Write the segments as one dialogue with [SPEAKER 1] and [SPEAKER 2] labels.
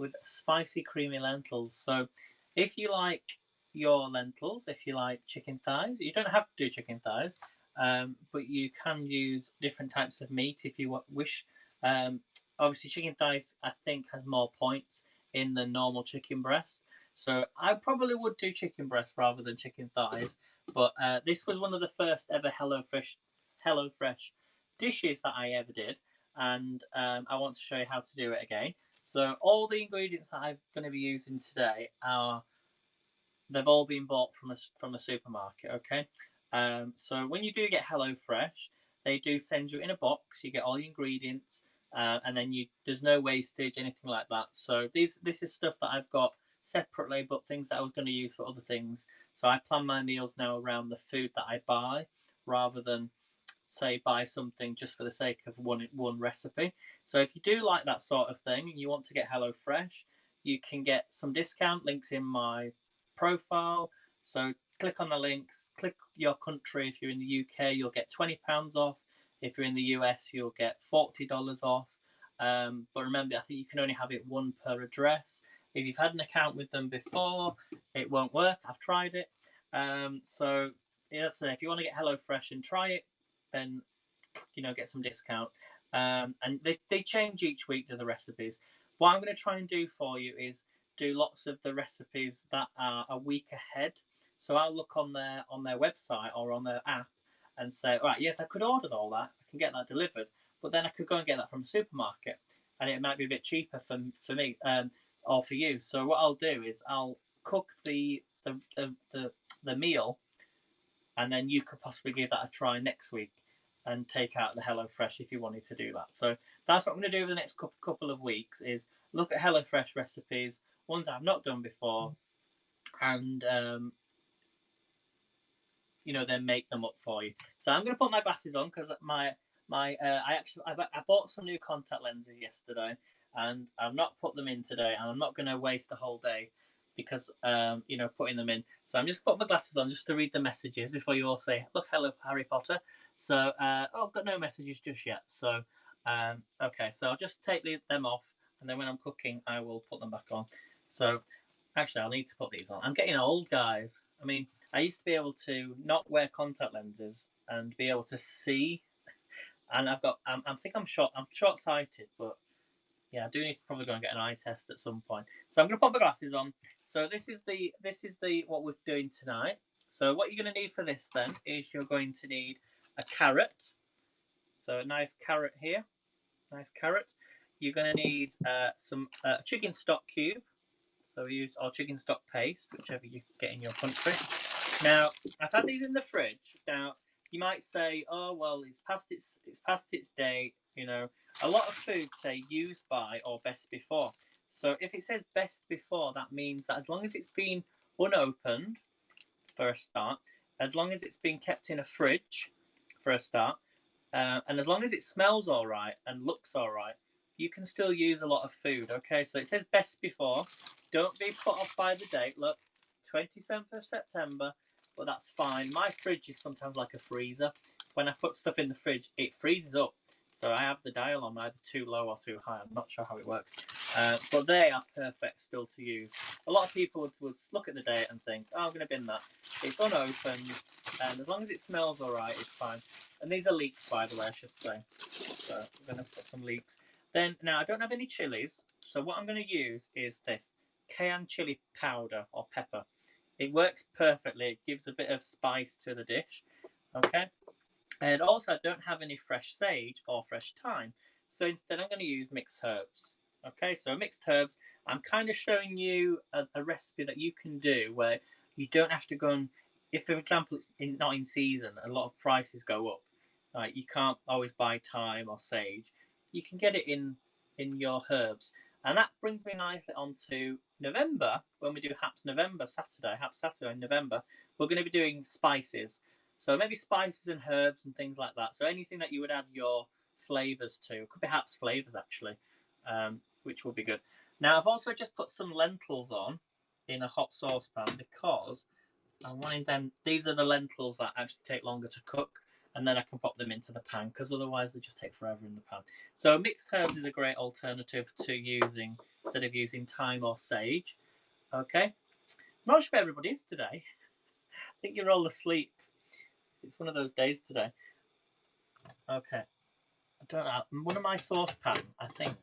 [SPEAKER 1] with spicy creamy lentils. So if you like your lentils, if you like chicken thighs, you don't have to do chicken thighs, but you can use different types of meat if you wish. Um, Obviously, chicken thighs I think has more points in the normal chicken breast. So I probably would do chicken breast rather than chicken thighs. But this was one of the first ever HelloFresh dishes that I ever did, and I want to show you how to do it again. So all the ingredients that I'm going to be using today are they've all been bought from a supermarket. Okay, so when you do get HelloFresh, they do send you in a box. You get all the ingredients, and then there's no wastage, anything like that. So this is stuff that I've got separately, but things that I was going to use for other things. So I plan my meals now around the food that I buy, rather than say buy something just for the sake of one recipe. So if you do like that sort of thing and you want to get HelloFresh, you can get some discount links in my profile. So click on the links, click your country. If you're in the UK, you'll get £20 off. If you're in the US, you'll get $40 off. But remember, I think you can only have it one per address. If you've had an account with them before, it won't work. I've tried it. So yes, if you want to get HelloFresh and try it, then get some discount. And they change each week to the recipes. What I'm going to try and do for you is do lots of the recipes that are a week ahead. So I'll look on their website or on their app and say, all right, yes, I could order all that. I can get that delivered, but then I could go and get that from a supermarket, and it might be a bit cheaper for me or for you. So what I'll do is I'll cook the meal, and then you could possibly give that a try next week and take out the HelloFresh if you wanted to do that. So that's what I'm going to do over the next couple of weeks, is look at HelloFresh recipes, ones I've not done before, and then make them up for you. So I'm going to put my glasses on because I bought some new contact lenses yesterday, and I've not put them in today, and I'm not going to waste a whole day because putting them in. So I'm just putting my glasses on just to read the messages before you all say, look, hello, Harry Potter. So I've got no messages just yet. So okay, so I'll just take them off, and then when I'm cooking, I will put them back on. So actually, I'll need to put these on. I'm getting old, guys. I mean, I used to be able to not wear contact lenses and be able to see, and I think I'm short-sighted, but yeah, I do need to probably go and get an eye test at some point. So I'm going to put my glasses on. So this is the what we're doing tonight. So what you're going to need for this then is you're going to need a carrot. So a nice carrot here, nice carrot. You're going to need some chicken stock cube. So we use our chicken stock paste, whichever you get in your country. Now I've had these in the fridge. Now you might say, oh well, it's past its date. A lot of foods say used by or best before. So if it says best before, that means that as long as it's been unopened for a start, as long as it's been kept in a fridge for a start, and as long as it smells all right and looks all right, you can still use a lot of food. Okay, so it says best before. Don't be put off by the date. Look, 27th of September, but that's fine. My fridge is sometimes like a freezer. When I put stuff in the fridge, it freezes up. So I have the dial on either too low or too high. I'm not sure how it works. But they are perfect still to use. A lot of people would look at the date and think, oh, I'm going to bin that. It's unopened, and as long as it smells all right, it's fine. And these are leeks, by the way, I should say. So I'm going to put some leeks. Then, now I don't have any chilies, so what I'm going to use is this cayenne chili powder or pepper. It works perfectly. It gives a bit of spice to the dish. Okay. And also, I don't have any fresh sage or fresh thyme, so instead I'm going to use mixed herbs. Okay, so mixed herbs, I'm kind of showing you a recipe that you can do where you don't have to go and, if for example it's not in season, a lot of prices go up. You can't always buy thyme or sage. You can get it in your herbs. And that brings me nicely on to November, when we do Haps Saturday in November, we're going to be doing spices. So maybe spices and herbs and things like that. So anything that you would add your flavours to. It could be Haps flavours actually, which will be good. Now I've also just put some lentils on in a hot saucepan because I'm wanting them. These are the lentils that actually take longer to cook. and then I can pop them into the pan, because otherwise they just take forever in the pan. So mixed herbs is a great alternative to using, instead of using thyme or sage. Okay, I'm not sure if everybody is today. I think you're all asleep. It's one of those days today. Okay, I don't know. One of my saucepan, I think,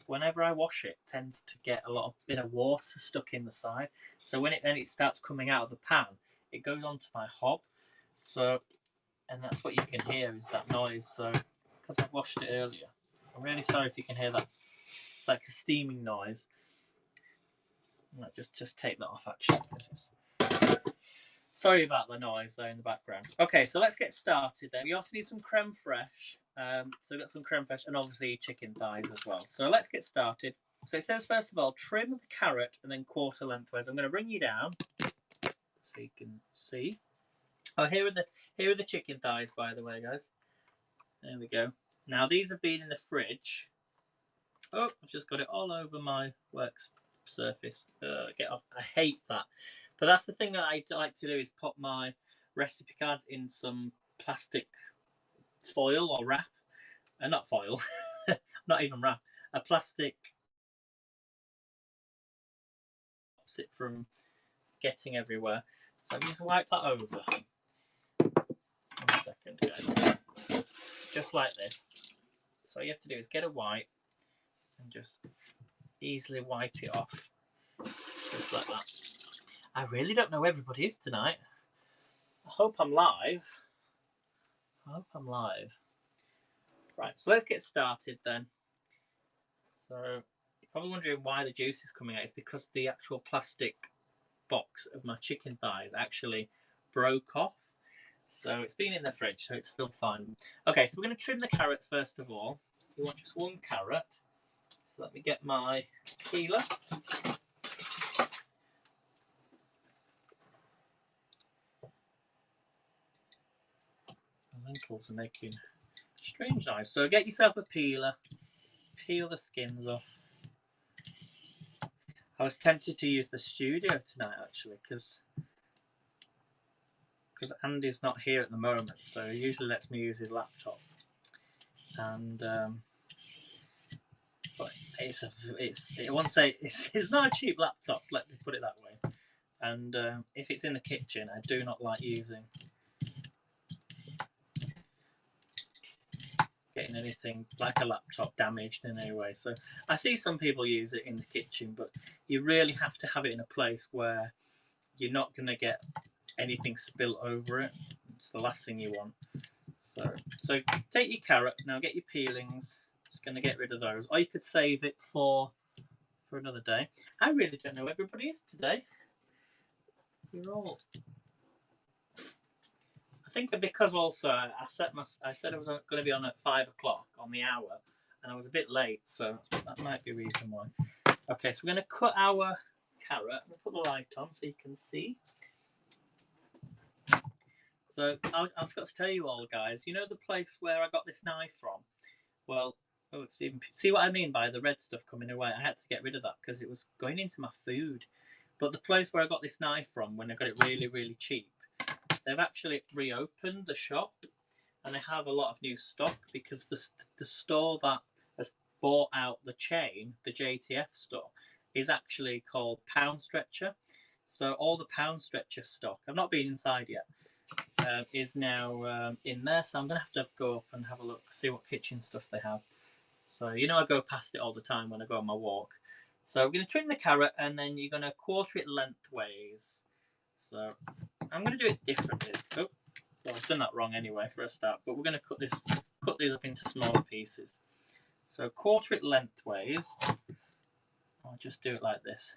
[SPEAKER 1] whenever I wash it, tends to get a bit of water stuck in the side. So when it starts coming out of the pan, it goes onto my hob. So, and that's what you can hear is that noise. So, because I washed it earlier, I'm really sorry if you can hear that. It's like a steaming noise. Just take that off actually. Sorry about the noise there in the background. Okay, so let's get started then. We also need some creme fraiche. So we've got some creme fraiche and obviously chicken thighs as well. So let's get started. So it says, first of all, trim the carrot and then quarter lengthwise. I'm going to bring you down so you can see. Oh, here are the chicken thighs, by the way, guys. There we go. Now, these have been in the fridge. Oh, I've just got it all over my work surface. Get off. I hate that. But that's the thing that I like to do, is put my recipe cards in some plastic foil or wrap. Not foil, not even wrap. A plastic stops it from getting everywhere. So I'm just wipe that over. 1 second, guys. Just like this. So all you have to do is get a wipe and just easily wipe it off. Just like that. I really don't know where everybody is tonight. I hope I'm live. Right, so let's get started then. So you're probably wondering why the juice is coming out. It's because the actual plastic box of my chicken thighs actually broke off. So it's been in the fridge, so it's still fine. Okay, so we're going to trim the carrots first of all. We want just one carrot. So let me get my peeler. The lentils are making strange noise. So get yourself a peeler. Peel the skins off. I was tempted to use the studio tonight actually, because Andy's not here at the moment, so he usually lets me use his laptop. And but it's not a cheap laptop. Let's put it that way. And if it's in the kitchen, I do not like getting anything like a laptop damaged in any way. So I see some people use it in the kitchen, but you really have to have it in a place where you're not going to get anything spill over it. It's the last thing you want. So take your carrot now, get your peelings. Just going to get rid of those, or you could save it for another day. I really don't know where everybody is today. You're all. I think because also I said I was going to be on at 5 o'clock on the hour, and I was a bit late, so that might be a reason why. Okay, so we're going to cut our carrot. I'm going to put the light on so you can see. So I forgot to tell you all, guys. You know the place where I got this knife from? Well, see what I mean by the red stuff coming away? I had to get rid of that because it was going into my food. But the place where I got this knife from, when I got it really, really cheap, they've actually reopened the shop, and they have a lot of new stock, because the store that has bought out the chain, the JTF store, is actually called Pound Stretcher. So all the Pound Stretcher stock, I've not been inside yet, is now in there. So I'm going to have to go up and have a look, see what kitchen stuff they have. So I go past it all the time when I go on my walk. So we're going to trim the carrot, and then you're going to quarter it lengthways. So I'm going to do it differently. Oh, well, I've done that wrong anyway for a start, but we're going to cut these up into smaller pieces. So quarter it lengthways. I'll just do it like this.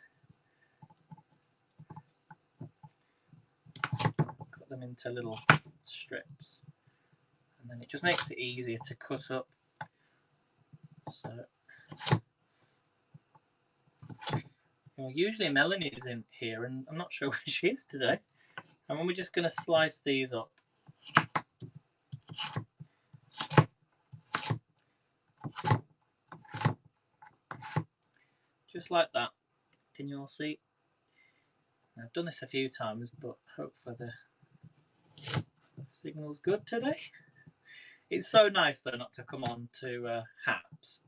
[SPEAKER 1] Cut them into little strips, and then it just makes it easier to cut up. So usually Melanie is in here, and I'm not sure where she is today. And then we're just going to slice these up. Just like that. Can you all see? I've done this a few times, but hopefully Signal's good today. It's so nice though not to come on to Haps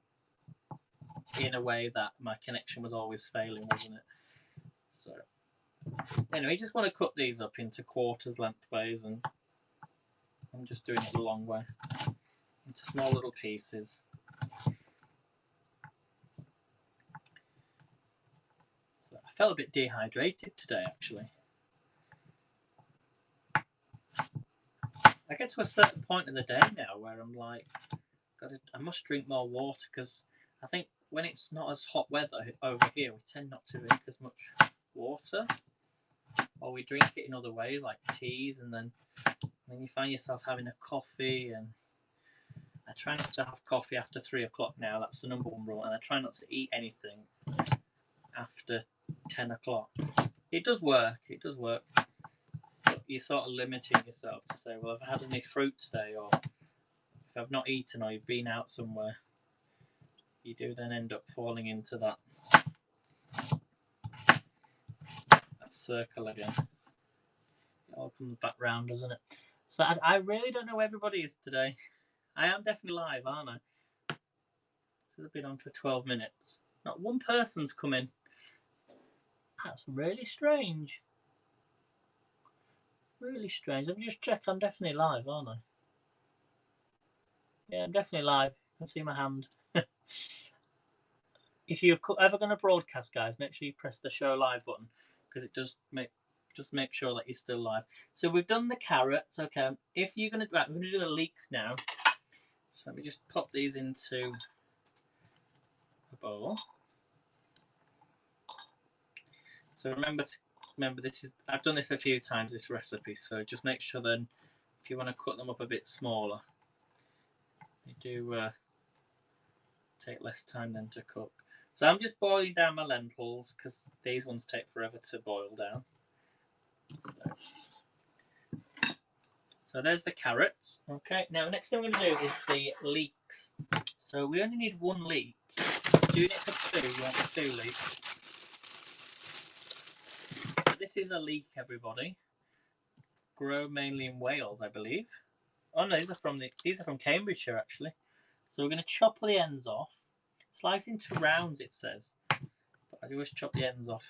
[SPEAKER 1] in a way that my connection was always failing, wasn't it? So anyway, just want to cut these up into quarters lengthways, and I'm just doing it the long way into small little pieces. So I felt a bit dehydrated today, actually. I get to a certain point in the day now where I'm like, I must drink more water, because I think when it's not as hot weather over here, we tend not to drink as much water, or we drink it in other ways like teas, and then you find yourself having a coffee. And I try not to have coffee after 3 o'clock now. That's the number one rule. And I try not to eat anything after 10 o'clock. It does work. But you're sort of limiting yourself to say, well, if I had any fruit today, or if I've not eaten, or you've been out somewhere, you do then end up falling into that circle again. It all comes back round, doesn't it? So I really don't know where everybody is today. I am definitely live, aren't I? So I've been on for 12 minutes. Not one person's come in. That's really strange. Really strange. Let me just check. I'm definitely live, aren't I? Yeah, I'm definitely live. I can see my hand. If you're ever going to broadcast, guys, make sure you press the show live button, because it does make sure that you're still live. So we've done the carrots. Okay. If you're going to we're going to do the leeks now. So let me just pop these into a bowl. So remember this is, I've done this a few times, this recipe, so just make sure then if you want to cut them up a bit smaller, you do take less time then to cook. So I'm just boiling down my lentils, because these ones take forever to boil down. So there's the carrots. Okay, now the next thing we're going to do is the leeks. So we only need 1 leek. Doing it for 2, you want 2 leeks. So this is a leek, everybody. Grow mainly in Wales, I believe. Oh no, these are from Cambridgeshire, actually. So we're going to chop the ends off. Slice into rounds, it says. But I always chop the ends off.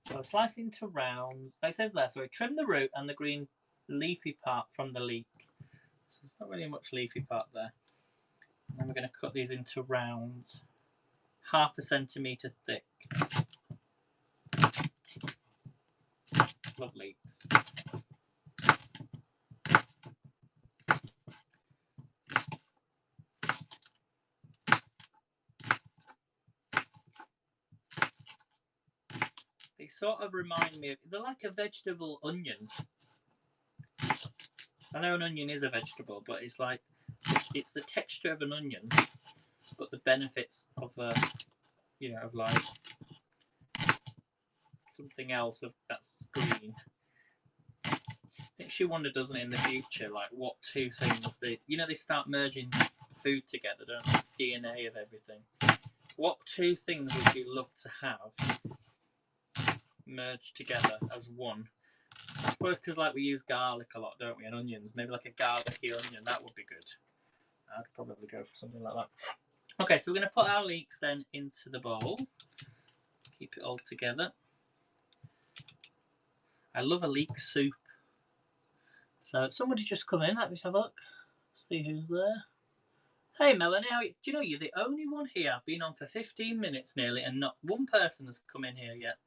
[SPEAKER 1] So slice into rounds. It says there, so trim the root and the green leafy part from the leek. So there's not really much leafy part there. And then we're going to cut these into rounds, 1/2 centimetre thick. Love leeks. They sort of remind me of, they're like a vegetable onion. I know an onion is a vegetable, but it's like, it's the texture of an onion, but the benefits of of like something else that's green. Makes you wonder, doesn't it, in the future, like what 2 things they start merging food together, don't they? DNA of everything. What 2 things would you love to have merged together as one? I suppose because we use garlic a lot, don't we, and onions. Maybe like a garlicky onion, that would be good. I'd probably go for something like that. Okay, so we're going to put our leeks then into the bowl. Keep it all together. I love a leek soup. So somebody just come in. Let me have a look. See who's there. Hey Melanie, do you know you're the only one here? I've been on for 15 minutes nearly, and not one person has come in here yet.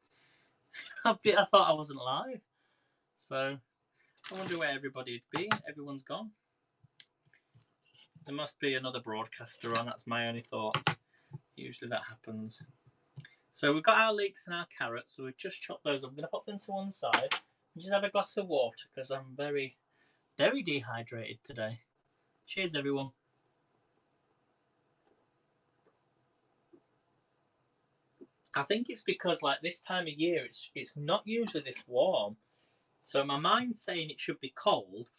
[SPEAKER 1] I thought I wasn't live. So I wonder where everybody'd be. Everyone's gone. There must be another broadcaster on. That's my only thought. Usually that happens. So we've got our leeks and our carrots. So we've just chopped those up. I'm going to pop them to one side and just have a glass of water, because I'm very, very dehydrated today. Cheers, everyone. I think it's because this time of year, it's not usually this warm. So my mind's saying it should be cold.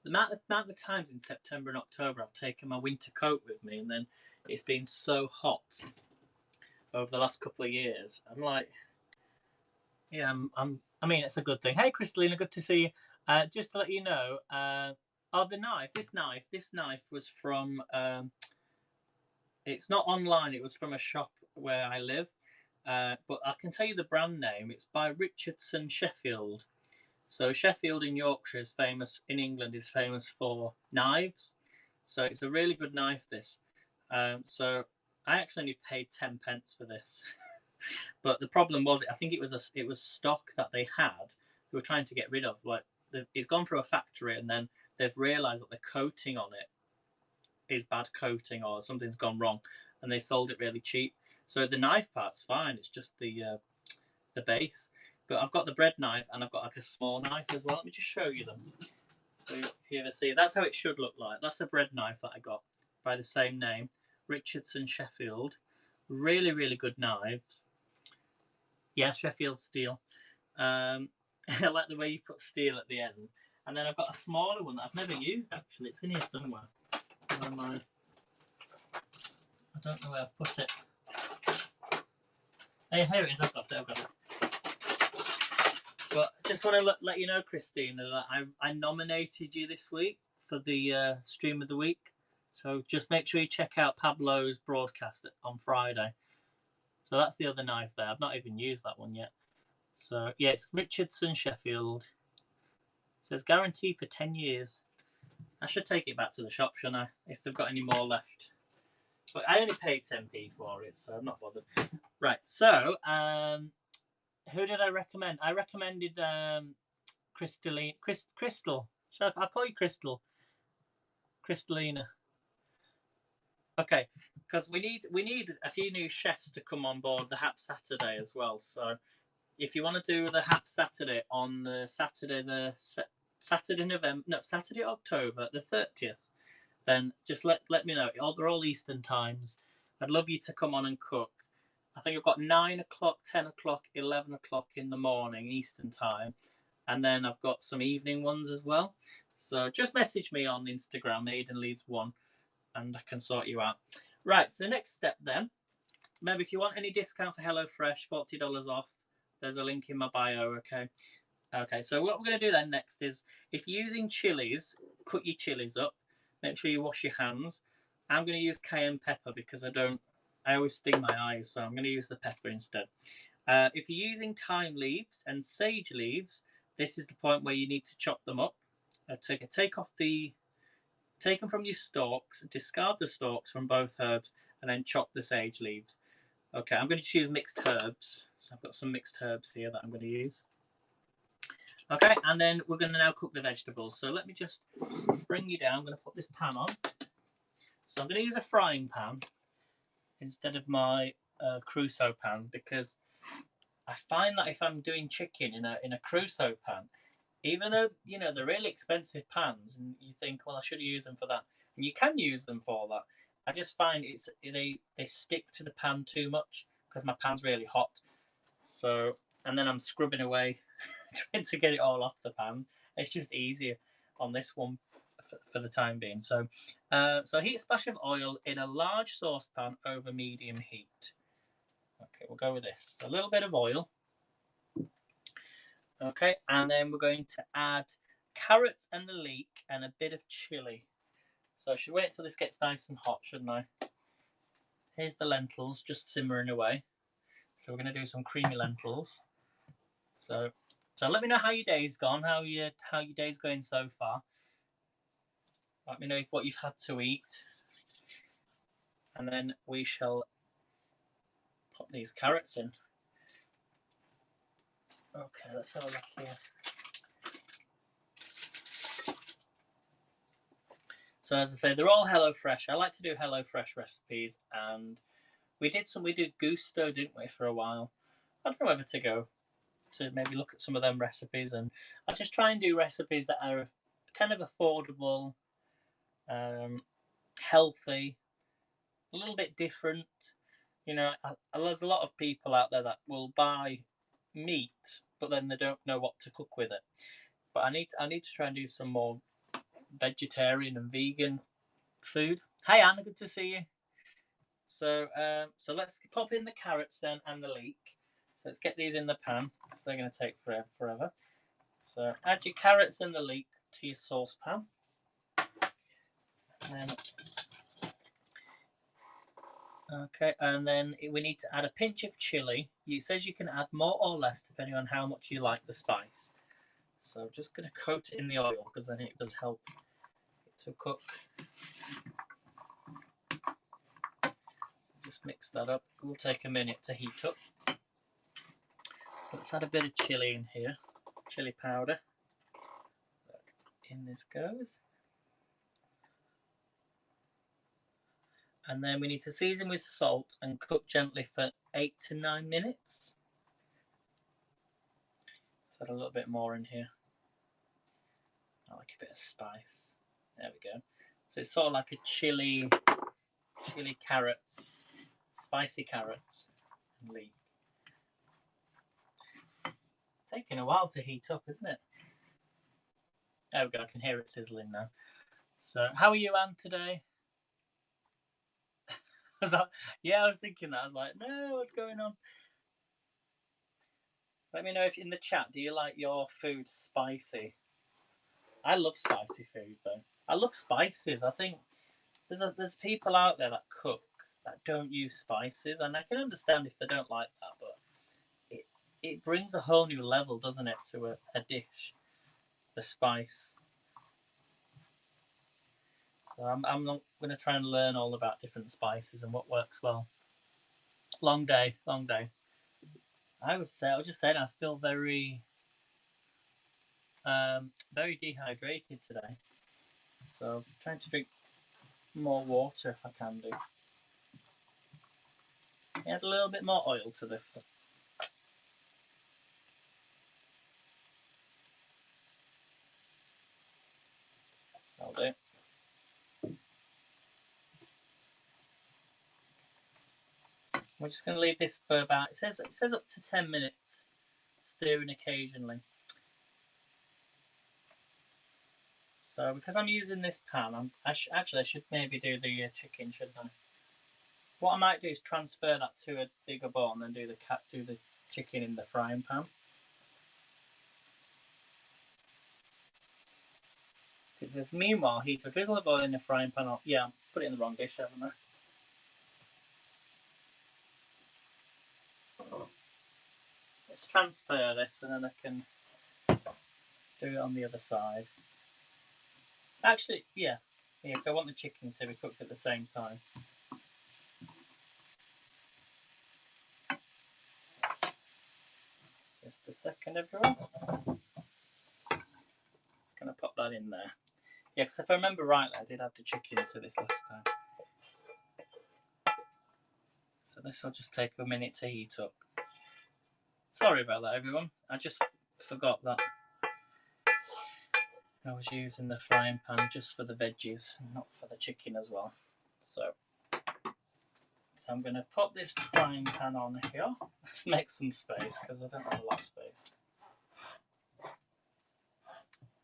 [SPEAKER 1] The amount of times in September and October I've taken my winter coat with me, and then it's been so hot over the last couple of years. I'm like, Yeah, I mean, it's a good thing. Hey, Kristalina, good to see you. Just to let you know, oh, the knife. This knife was from. It's not online. It was from a shop where I live. But I can tell you the brand name. It's by Richardson Sheffield. So Sheffield in Yorkshire is famous. In England, is famous for knives. So it's a really good knife. This. So I actually only paid 10p for this. But the problem was, I think it was stock that they had. They were trying to get rid of. Like it's gone through a factory, and then they've realised that the coating on it is bad coating, or something's gone wrong, and they sold it really cheap. So the knife part's fine. It's just the base. But I've got the bread knife, and I've got like a small knife as well. Let me just show you them. So if you ever see it, that's how it should look like. That's a bread knife that I got by the same name, Richardson Sheffield. Really, really good knives. Yeah, Sheffield steel. I like the way you put steel at the end. And then I've got a smaller one that I've never used actually. It's in here somewhere. Where am I? I don't know where I've put it. Hey, here it is. I've got it. But I just want to let you know, Christina, that I nominated you this week for the stream of the week. So just make sure you check out Pablo's broadcast on Friday. So that's the other knife there. I've not even used that one yet. So yeah, it's Richardson Sheffield. It says guarantee for 10 years. I should take it back to the shop, shouldn't I? If they've got any more left. But I only paid 10p for it, so I'm not bothered. Right, so who did I recommend? I recommended Crystal. I'll call you Crystal. Kristalina. Okay, because we need a few new chefs to come on board the Hap Saturday as well. So if you want to do the Hap Saturday on the Saturday October the 30th, then just let me know. They're all Eastern times. I'd love you to come on and cook. I think I've got 9 o'clock, 10 o'clock, 11 o'clock in the morning Eastern time, and then I've got some evening ones as well. So just message me on Instagram, Aidan Leeds 1, and I can sort you out. Right, so next step then. Maybe if you want any discount for HelloFresh, $40 off, there's a link in my bio, okay? Okay, so what we're going to do then next is, if you're using chilies, cut your chilies up. Make sure you wash your hands. I'm going to use cayenne pepper because I always sting my eyes, so I'm going to use the pepper instead. If you're using thyme leaves and sage leaves, this is the point where you need to chop them up. Take them from your stalks, discard the stalks from both herbs, and then chop the sage leaves. Okay, I'm going to choose mixed herbs. So I've got some mixed herbs here that I'm going to use. Okay, and then we're going to now cook the vegetables. So let me just bring you down. I'm going to put this pan on. So I'm going to use a frying pan instead of my Crusoe pan, because I find that if I'm doing chicken in a Crusoe pan, even though they're really expensive pans, and you think, well, I should use them for that, and you can use them for that, I just find they stick to the pan too much because my pan's really hot. So, and then I'm scrubbing away trying to get it all off the pan. It's just easier on this one for the time being. So heat a splash of oil in a large saucepan over medium heat. Okay, we'll go with this. A little bit of oil. Okay, and then we're going to add carrots and the leek and a bit of chili. So I should wait until this gets nice and hot, shouldn't I? Here's the lentils just simmering away. So we're going to do some creamy lentils. So let me know how your day's gone, how your day's going so far. Let me know what you've had to eat. And then we shall pop these carrots in. Okay, let's have a look here. So as I say, they're all HelloFresh. I like to do HelloFresh recipes, and we did Gusto, didn't we, for a while? I don't know whether to go to maybe look at some of them recipes, and I just try and do recipes that are kind of affordable, healthy, a little bit different. There's a lot of people out there that will buy meat, but then they don't know what to cook with it. But I need to try and do some more vegetarian and vegan food. Hey Anna, good to see you. So let's pop in the carrots then and the leek. So let's get these in the pan because they're going to take forever. So add your carrots and the leek to your saucepan. And then we need to add a pinch of chili. It says you can add more or less depending on how much you like the spice. So I'm just going to coat it in the oil because then it does help it to cook. So just mix that up. It will take a minute to heat up. So let's add a bit of chili in here, chili powder. In this goes. And then we need to season with salt and cook gently for 8 to 9 minutes. Let's add a little bit more in here. I like a bit of spice. There we go. So it's sort of like a chili carrots, spicy carrots and leek. Taking a while to heat up, isn't it? There we go, I can hear it sizzling now. So how are you, Anne, today? Yeah, I was thinking that. I was like, no, what's going on? Let me know if in the chat, do you like your food spicy? I love spicy food though. I love spices. I think there's people out there that cook that don't use spices, and I can understand if they don't like that, but it brings a whole new level, doesn't it, to a dish, the spice. So I'm not going to try and learn all about different spices and what works well. Long day, long day. I was just saying I feel very very dehydrated today. So I'm trying to drink more water if I can do. Add a little bit more oil to this. That'll do. We're just going to leave this for about, it says up to 10 minutes, stirring occasionally. So because I'm using this pan, I should maybe do the chicken, shouldn't I? What I might do is transfer that to a bigger bowl and then do the chicken in the frying pan. It says, meanwhile, heat a drizzle of oil in the frying pan. Yeah, I put it in the wrong dish, haven't I? Let's transfer this and then I can do it on the other side. Actually, yeah, because I want the chicken to be cooked at the same time. Just a second, everyone. Just going to pop that in there. Yeah, because if I remember rightly, I did add the chicken to this last time. So this will just take a minute to heat up. Sorry about that, everyone. I just forgot that I was using the frying pan just for the veggies, not for the chicken as well. So I'm going to pop this frying pan on here. Let's make some space because I don't have a lot of space.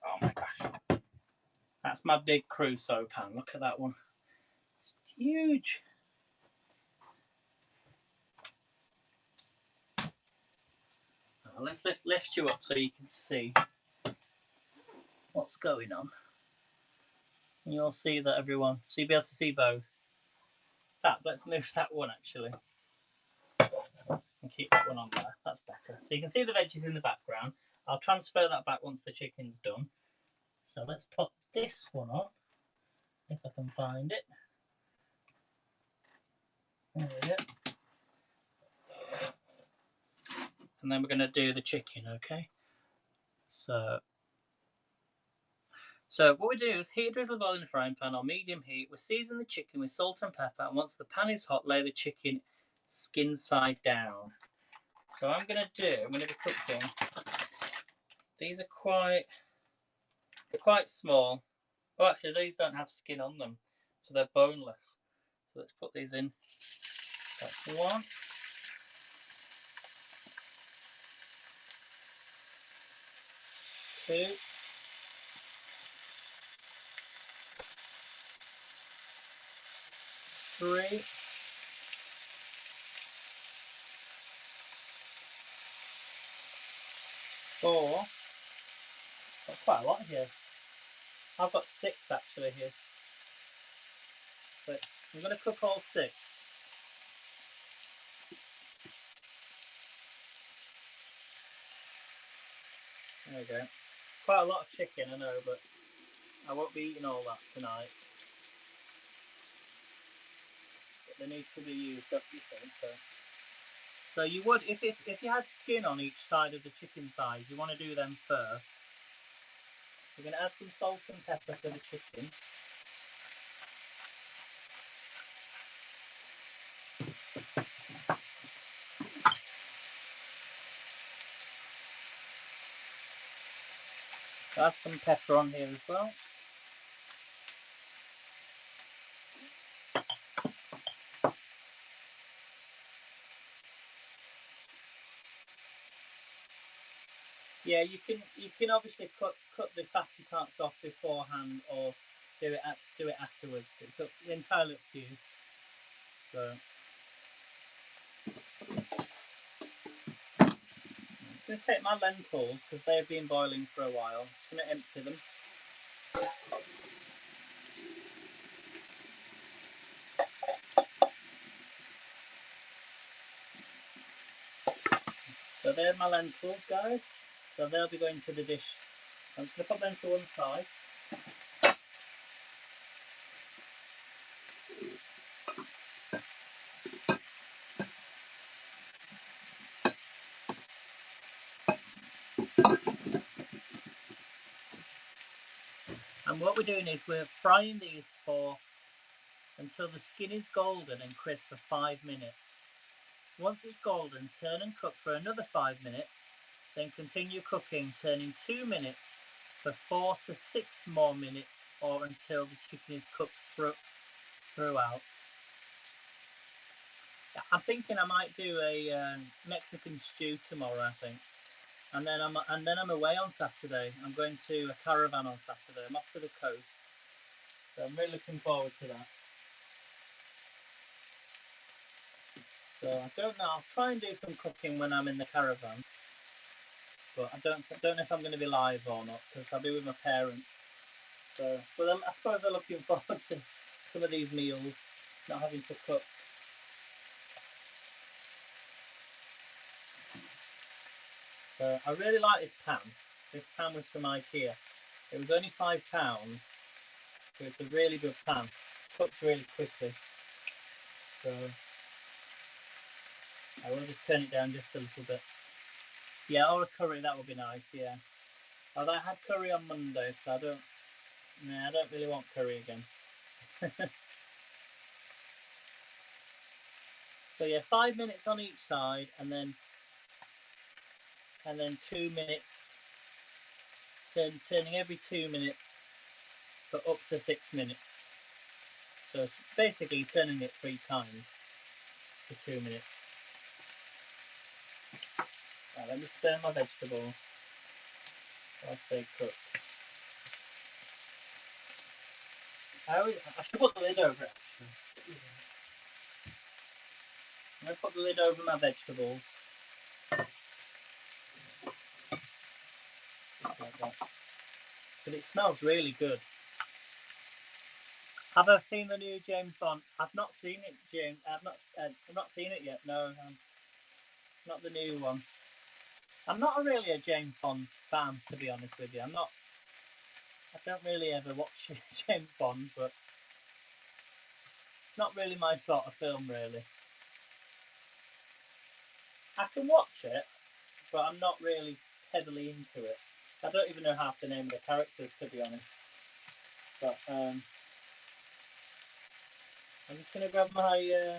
[SPEAKER 1] Oh my gosh. That's my big Crusoe pan. Look at that one. It's huge. Let's lift you up so you can see what's going on. And you'll see that, everyone. So you'll be able to see both. Let's move that one actually. And keep that one on there. That's better. So you can see the veggies in the background. I'll transfer that back once the chicken's done. So let's put this one on, if I can find it. There we go. And then we're going to do the chicken, okay? So what we do is heat a drizzle of oil in the frying pan on medium heat. We season the chicken with salt and pepper, and once the pan is hot, lay the chicken skin side down. So I'm going to be cooking. These are quite small. Oh, actually, these don't have skin on them, so they're boneless. So let's put these in. That's one. Two. Three. 4. Got quite a lot here. I've got 6 actually here. But I'm going to cook all 6. There we go. Quite a lot of chicken, I know, but I won't be eating all that tonight. But they need to be used up, you see. So you would, if you had skin on each side of the chicken thighs, you want to do them first. We're going to add some salt and pepper to the chicken. Add some pepper on here as well. Yeah, you can obviously cut the fatty parts off beforehand or do it afterwards. It's entirely up to you. So I'm just going to take my lentils because they have been boiling for a while. I'm just going to empty them. So there's my lentils, guys. So they'll be going to the dish. I'm just going to put them to one side. And what we're doing is we're frying these until the skin is golden and crisp for 5 minutes. Once it's golden, turn and cook for another 5 minutes. Then continue cooking, turning 2 minutes for 4 to 6 more minutes, or until the chicken is cooked throughout. I'm thinking I might do a Mexican stew tomorrow, I think. And then I'm away on Saturday. I'm going to a caravan on Saturday. I'm off to the coast. So I'm really looking forward to that. So I don't know. I'll try and do some cooking when I'm in the caravan. But I don't know if I'm going to be live or not, because I'll be with my parents. So, but I suppose they're looking forward to some of these meals, not having to cook. So I really like this pan. This pan was from IKEA. It was only £5. So it's a really good pan. Cooks really quickly. So I will just turn it down just a little bit. Yeah, or a curry, that would be nice, yeah. Although I had curry on Monday, so I don't really want curry again. So yeah, 5 minutes on each side, and then 2 minutes, turning every 2 minutes for up to 6 minutes. So basically turning it 3 times for 2 minutes. Right, let me stir my vegetables whilst they cook. I should put the lid over it, actually. I'm going to put the lid over my vegetables. Like that. But it smells really good. Have I seen the new James Bond? I've not seen it, James. I've not seen it yet. No, not the new one. I'm not really a James Bond fan, to be honest with you. I don't really ever watch James Bond, but it's not really my sort of film, really. I can watch it, but I'm not really heavily into it. I don't even know half the name of the characters, to be honest. But I'm just going to grab my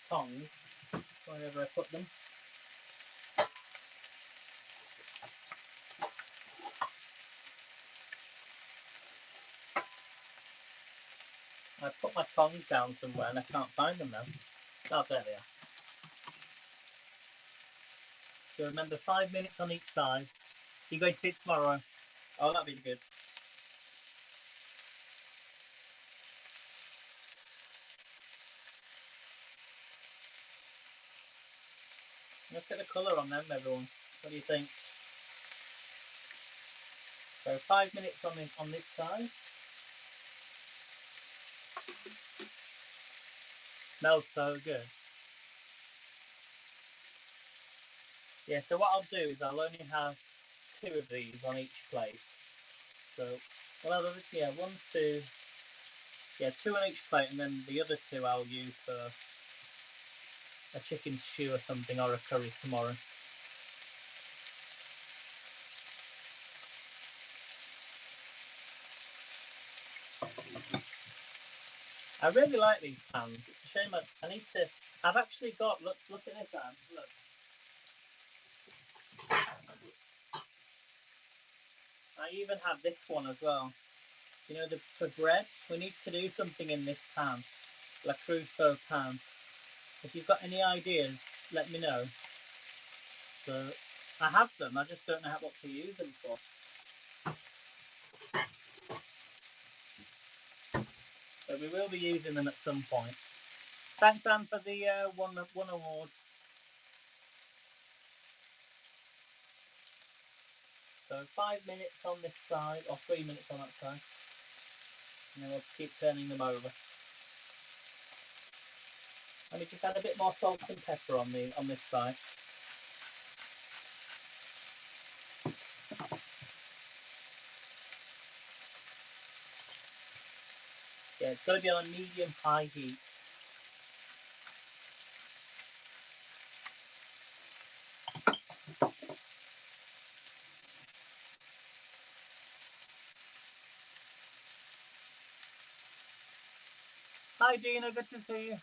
[SPEAKER 1] tongs wherever I put them. I put my tongs down somewhere and I can't find them now. Oh, there they are. So remember, 5 minutes on each side. You're going to see it tomorrow. Oh, that'd be good. Look at the colour on them, everyone. What do you think? So 5 minutes on this side. Smells so good. Yeah, so what I'll do is I'll only have 2 of these on each plate. So, well, yeah, 1, 2, yeah, 2 on each plate, and then the other 2 I'll use for a chicken stew or something, or a curry tomorrow. I really like these pans. It's a shame I need to. I've actually got. Look at this, Anne. Look. I even have this one as well. You know, for bread, we need to do something in this pan, La Crusoe pan. If you've got any ideas, let me know. So I have them. I just don't know what to use them for. So we will be using them at some point. Thanks, Anne, for the one award. So 5 minutes on this side, or 3 minutes on that side. And then we'll keep turning them over. Let me just add a bit more salt and pepper on this side. Yeah, it's got to be on a medium-high heat. Hi, Dina. Good to see you.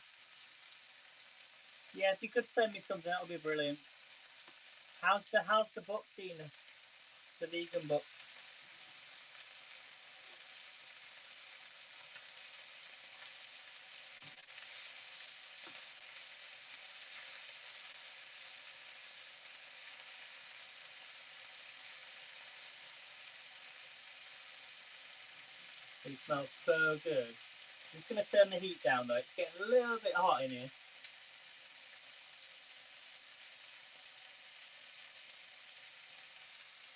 [SPEAKER 1] Yeah, if you could send me something, that would be brilliant. How's the book, Dina? The vegan book. It smells so good. I'm just going to turn the heat down though. It's getting a little bit hot in here.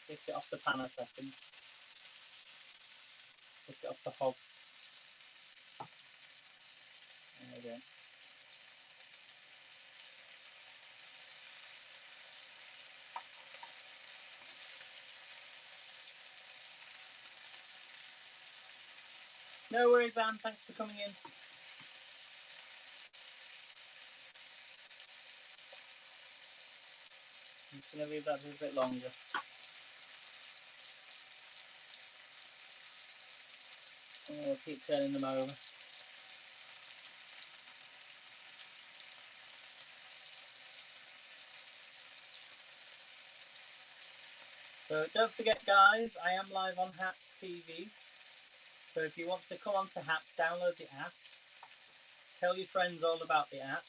[SPEAKER 1] Lift it off the pan a second. Lift it off the hob. There we go. No worries, Anne. Thanks for coming in. I'm just going to leave that a little bit longer. And we'll keep turning them over. So don't forget, guys, I am live on Haps TV. So if you want to come on to Haps, download the app. Tell your friends all about the app.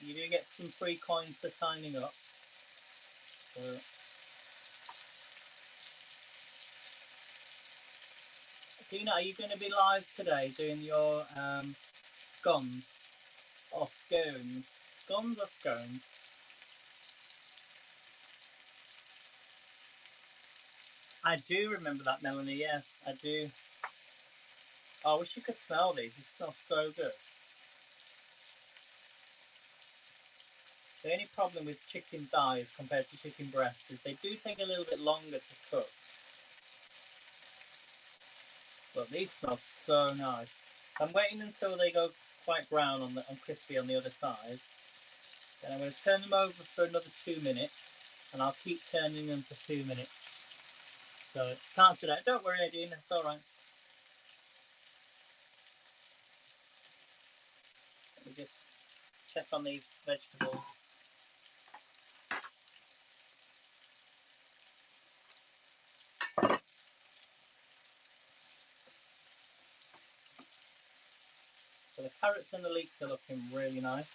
[SPEAKER 1] You do get some free coins for signing up. So Tina, are you going to be live today doing your scones or scones? Scones or scones? I do remember that, Melanie. Yeah, I do. Oh, I wish you could smell these. They smell so good. The only problem with chicken thighs compared to chicken breast is they do take a little bit longer to cook. But these smell so nice. I'm waiting until they go quite brown and crispy on the other side. Then I'm going to turn them over for another 2 minutes, and I'll keep turning them for 2 minutes. So can't do that. Don't worry, Edine. It's all right. Let me just check on these vegetables. So the carrots and the leeks are looking really nice.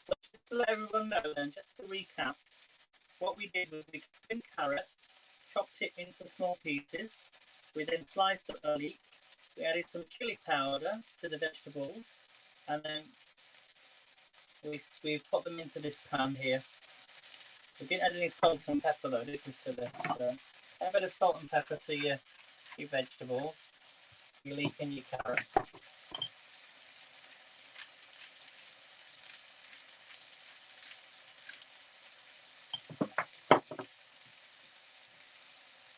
[SPEAKER 1] So just to let everyone know then, just to recap, what we did was we cut in carrots, chopped it into small pieces. We then sliced up the leek. We added some chili powder to the vegetables, and then we put them into this pan here. We didn't add any salt and pepper though, did we? To the add a bit of salt and pepper to your vegetables, your leek and your carrot.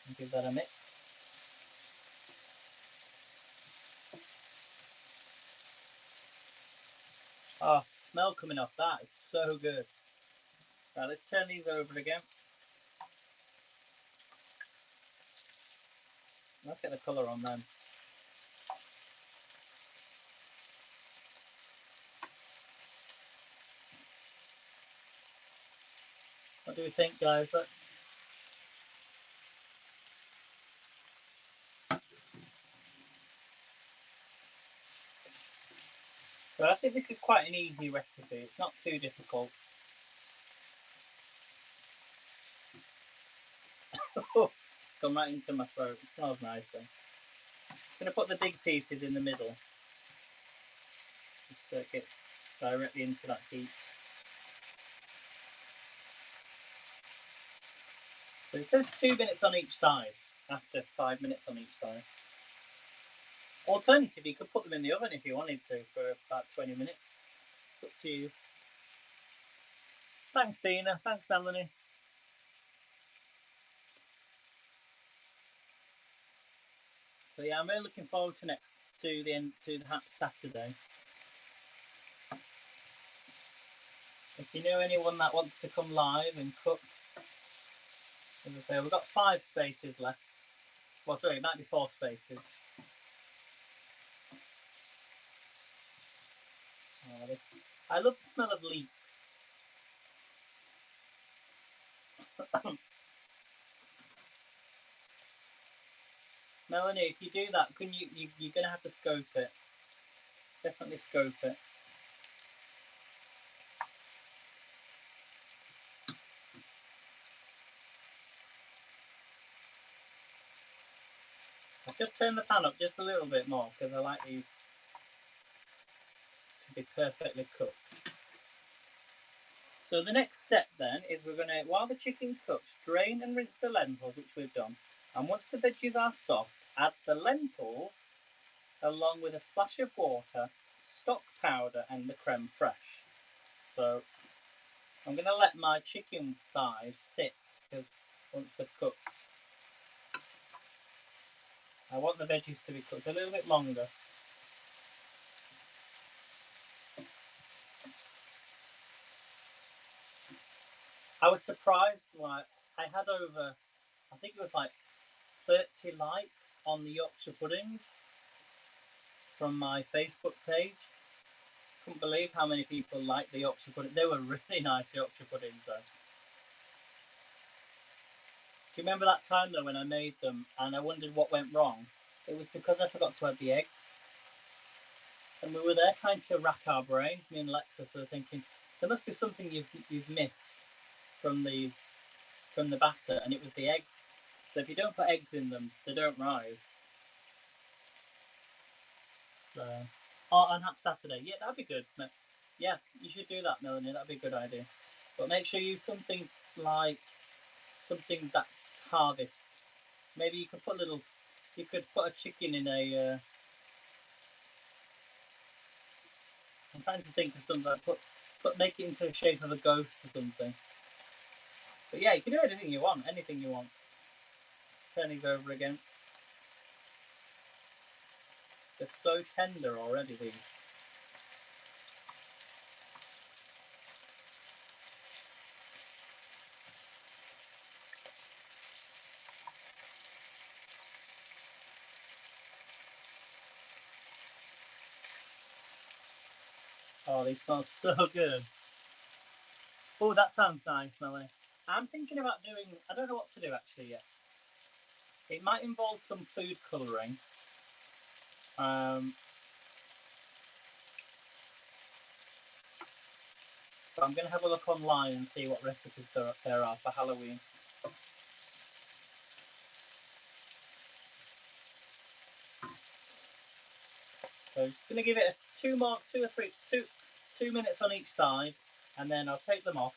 [SPEAKER 1] And give that a mix. Oh, smell coming off that is so good. Right, let's turn these over again. Look at the colour on them. What do we think, guys? Look. So I think this is quite an easy recipe. It's not too difficult. Gone right into my throat. It smells nice though. I'm going to put the big pieces in the middle, just so it gets directly into that heat. So it says 2 minutes on each side, after 5 minutes on each side. Alternatively, you could put them in the oven if you wanted to for about 20 minutes. It's up to you. Thanks, Dina. Thanks, Melanie. So yeah, I'm really looking forward to the Saturday. If you know anyone that wants to come live and cook, as I say, we've got 5 spaces left. Well, sorry, it might be 4 spaces. Oh, I love the smell of leeks. Melanie, if you do that, you're going to have to scope it. Definitely scope it. I've just turned the pan up just a little bit more because I like these to be perfectly cooked. So the next step then is we're going to, while the chicken cooks, drain and rinse the lentils, which we've done. And once the veggies are soft, add the lentils along with a splash of water, stock powder and the creme fraiche. So I'm going to let my chicken thighs sit because once they're cooked, I want the veggies to be cooked a little bit longer. I was surprised, like, I had over, I think it was like 30 likes on the Yorkshire puddings from my Facebook page. Couldn't believe how many people liked the Yorkshire pudding. They were really nice Yorkshire puddings though. Do you remember that time though when I made them and I wondered what went wrong? It was because I forgot to add the eggs. And we were there trying to rack our brains, me and Lexus were thinking, there must be something you've missed from the batter, and it was the eggs. So if you don't put eggs in them, they don't rise. So, on Happy Saturday, yeah, that'd be good. Yeah, you should do that, Melanie. That'd be a good idea. But make sure you use something that's harvest. Maybe you could put a chicken in a. I'm trying to think of something. Make it into the shape of a ghost or something. But yeah, you can do anything you want. Anything you want. Turn these over again. They're so tender already, these. Oh, they smell so good. Oh, that sounds nice, Melanie. I'm thinking about doing, I don't know what to do actually yet. It might involve some food colouring. But I'm going to have a look online and see what recipes there are for Halloween. just going to give it 2 minutes on each side, and then I'll take them off,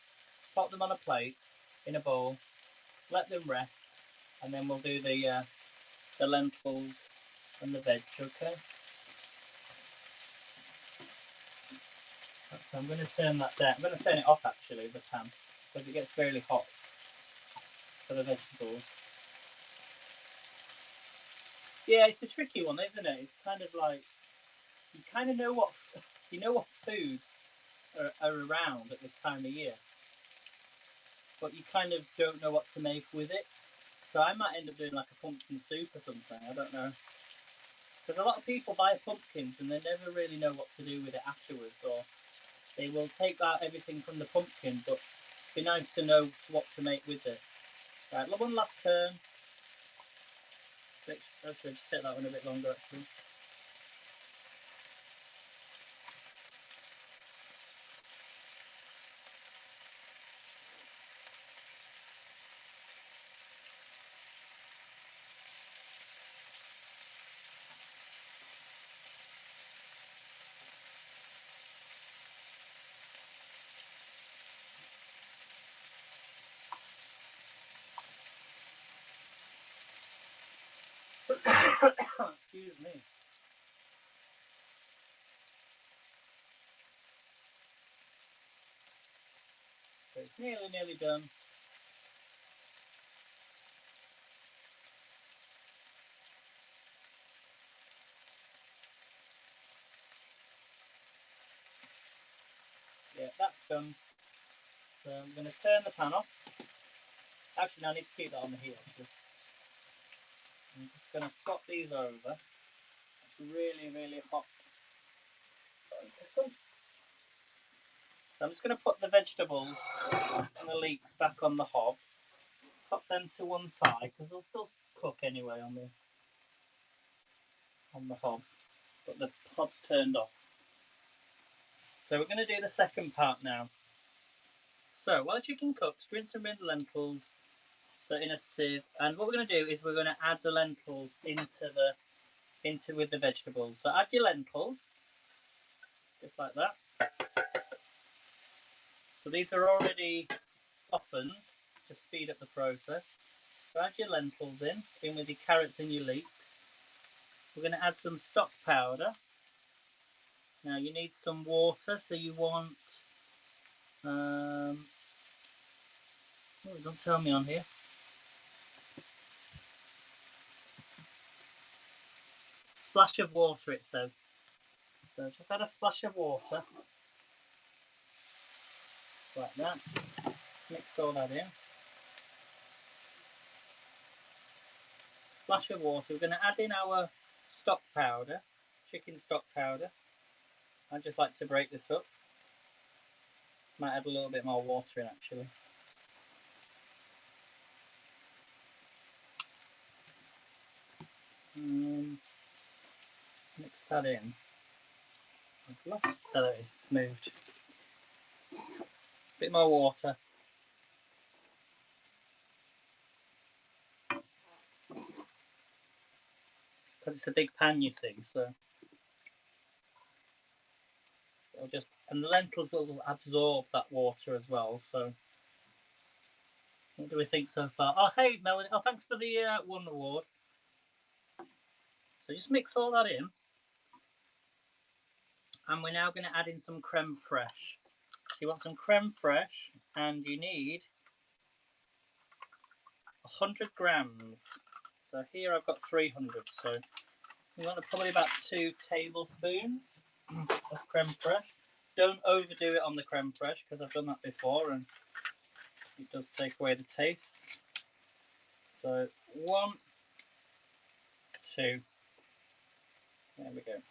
[SPEAKER 1] pop them on a plate in a bowl, let them rest, and then we'll do the lentils and the veg. Okay. So I'm going to turn that down. I'm going to turn it off actually, the pan, because it gets fairly hot for the vegetables. Yeah, it's a tricky one, isn't it? It's kind of like you kind of know what foods are around at this time of year, but you kind of don't know what to make with it. So I might end up doing like a pumpkin soup or something. I don't know, because a lot of people buy pumpkins and they never really know what to do with it afterwards, or they will take out everything from the pumpkin, but it'd be nice to know what to make with it. Right, one last turn. Actually, just take that one a bit longer actually. Excuse me. So it's nearly done. Yeah, that's done. So I'm going to turn the pan off. Actually, no, I need to keep that on the heat. Actually. I'm just going to swap these over. It's really hot. 1 second. So I'm just going to put the vegetables and the leeks back on the hob. Pop them to one side because they'll still cook anyway on the hob, but the hob's turned off. So we're going to do the second part now. So while the chicken cooks, rinse and rinse the lentils. So in a sieve, and what we're going to do is we're going to add the lentils into with the vegetables. So add your lentils, just like that. So these are already softened to speed up the process. So add your lentils in with your carrots and your leeks. We're going to add some stock powder. Now you need some water, so you want, oh, don't tell me on here. Splash of water it says. So just add a splash of water, like that. Mix all that in. Splash of water. We're going to add in our stock powder, chicken stock powder. I just like to break this up. Might add a little bit more water in actually. Mix that in. I've lost. Oh, there it is. It's moved. Bit more water. Because it's a big pan, you see, so it'll just, and the lentils will absorb that water as well. So what do we think so far? Oh, hey, Melanie. Oh, thanks for the 1 award. So just mix all that in, and we're now going to add in some creme fraiche. So you want some creme fraiche, and you need 100 grams. So here I've got 300. So you want probably about 2 tablespoons of creme fraiche. Don't overdo it on the creme fraiche because I've done that before and it does take away the taste. So 1, 2. There we go.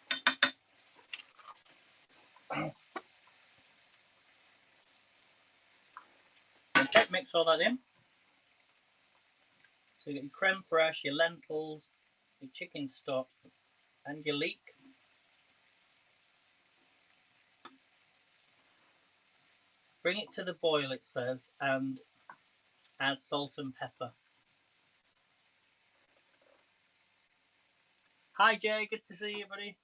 [SPEAKER 1] Okay, mix all that in. So you get your creme fraiche, your lentils, your chicken stock, and your leek. Bring it to the boil, it says, and add salt and pepper. Hi Jay, good to see you, buddy.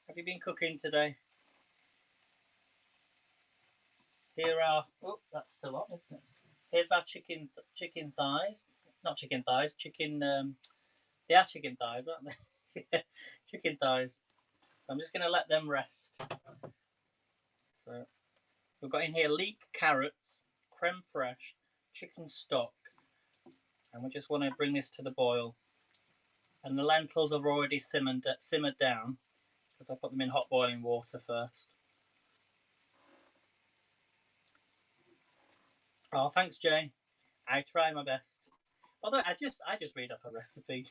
[SPEAKER 1] Have you been cooking today? Here are, oh, that's still on, isn't it? Here's our chicken thighs. Not chicken thighs, they are chicken thighs, aren't they? Yeah, chicken thighs. So I'm just going to let them rest. So we've got in here leek carrots, creme fraiche, chicken stock, and we just want to bring this to the boil. And the lentils have already simmered down because I put them in hot boiling water first. Oh, thanks, Jay. I try my best. Although I just read off a recipe.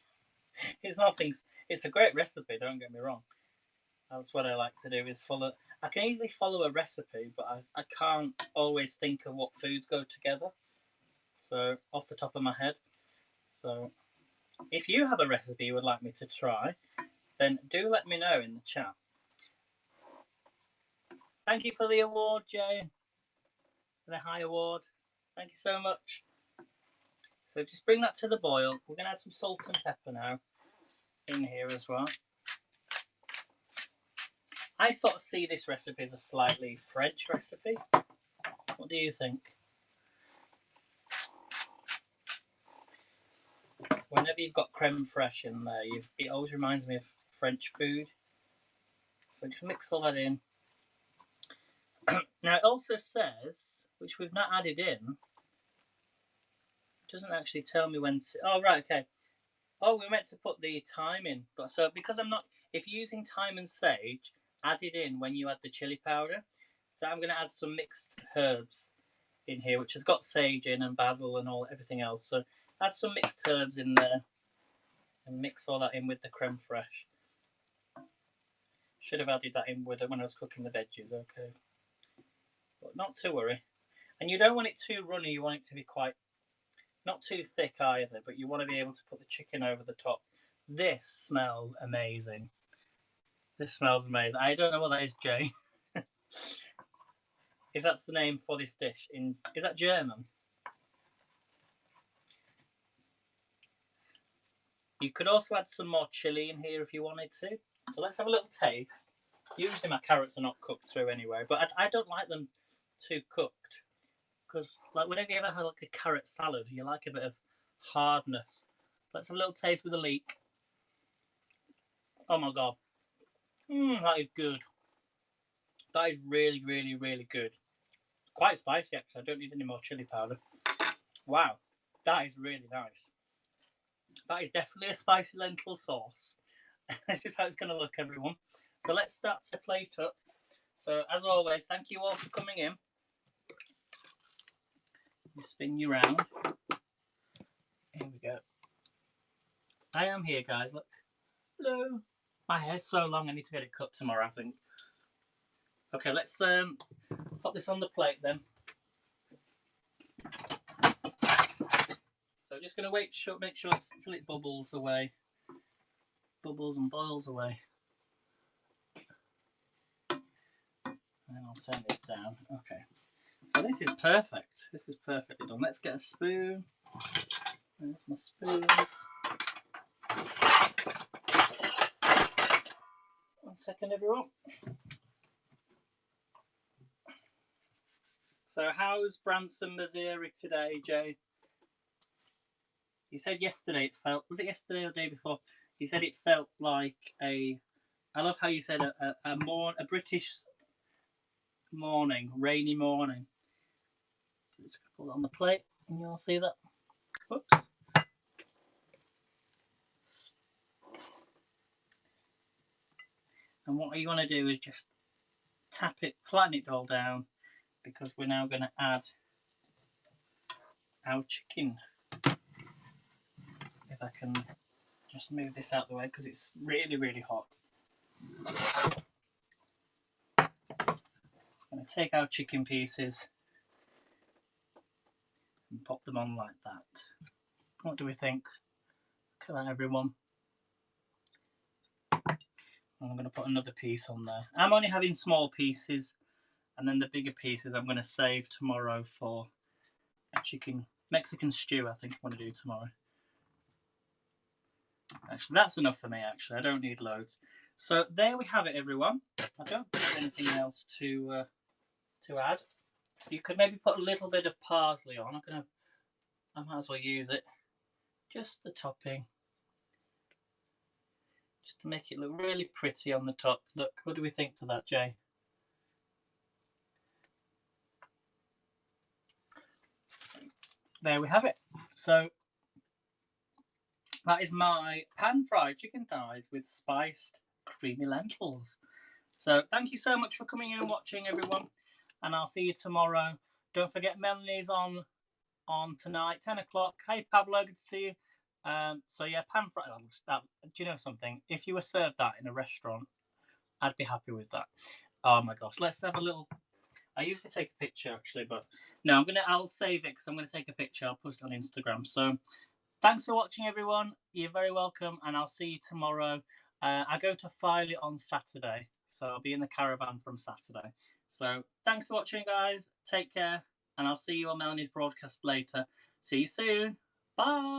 [SPEAKER 1] It's nothing. It's a great recipe. Don't get me wrong. That's what I like to do. Is follow. I can easily follow a recipe, but I can't always think of what foods go together. So off the top of my head. So if you have a recipe you would like me to try, then do let me know in the chat. Thank you for the award, Jay. For the high award. Thank you so much. So just bring that to the boil. We're going to add some salt and pepper now in here as well. I sort of see this recipe as a slightly French recipe. What do you think? Whenever you've got creme fraiche in there, it always reminds me of French food. So just mix all that in. Now it also says, which we've not added in, it doesn't actually tell me when to... Oh, right, okay. Oh, we meant to put the thyme in. But so because I'm not... If you're using thyme and sage, add it in when you add the chili powder. So I'm going to add some mixed herbs in here, which has got sage in and basil and everything else. So add some mixed herbs in there and mix all that in with the creme fraiche. Should have added that in with it when I was cooking the veggies, okay. But not to worry. And you don't want it too runny, you want it to be quite, not too thick either, but you want to be able to put the chicken over the top. This smells amazing. This smells amazing. I don't know what that is, Jay. If that's the name for this dish. Is that German? You could also add some more chili in here if you wanted to. So let's have a little taste. Usually my carrots are not cooked through anyway, but I don't like them too cooked. Because like whenever you ever have like a carrot salad, you like a bit of hardness. Let's have a little taste with the leek. Oh my god. That is good. That is really, really, really good. Quite spicy actually. I don't need any more chili powder. Wow. That is really nice. That is definitely a spicy lentil sauce. This is how it's going to look, everyone. So let's start to plate up. So as always, thank you all for coming in. I'll spin you round. Here we go. I am here, guys. Look. Hello. My hair's so long, I need to get it cut tomorrow, I think. Okay, let's put this on the plate then. So just going to make sure it's till it bubbles away. Bubbles and boils away. And then I'll turn this down. Okay. So this is perfect. This is perfectly done. Let's get a spoon. There's my spoon. 1 second, everyone. So how's Branson, Missouri today, Jay? You said yesterday it felt... Was it yesterday or the day before? You said it felt like a... I love how you said a British morning, rainy morning. So just put it on the plate and you'll see that. Whoops. And what you want to do is just tap it, flatten it all down, because we're now going to add our chicken. If I can just move this out of the way because it's really, really hot. I'm going to take our chicken pieces and pop them on like that. What do we think? Look at that, everyone. I'm going to put another piece on there. I'm only having small pieces, and then the bigger pieces I'm going to save tomorrow for a chicken Mexican stew. I think I'm going to do tomorrow. Actually, that's enough for me. Actually, I don't need loads. So there we have it, everyone. I don't think there's anything else to add. You could maybe put a little bit of parsley on. I might as well use it. Just the topping. Just to make it look really pretty on the top. Look, what do we think to that, Jay? There we have it. So that is my pan-fried chicken thighs with spiced creamy lentils. So thank you so much for coming in and watching, everyone. And I'll see you tomorrow. Don't forget Melanie's on tonight, 10 o'clock. Hey, Pablo, good to see you. So yeah, pan-fried. Do you know something? If you were served that in a restaurant, I'd be happy with that. Oh my gosh, let's have a little. I usually take a picture actually, but no, I'll save it because I'm gonna take a picture. I'll post it on Instagram. So thanks for watching, everyone. You're very welcome, and I'll see you tomorrow. I go to Filey on Saturday, so I'll be in the caravan from Saturday. So thanks for watching, guys. Take care, and I'll see you on Melanie's broadcast later. See you soon. Bye.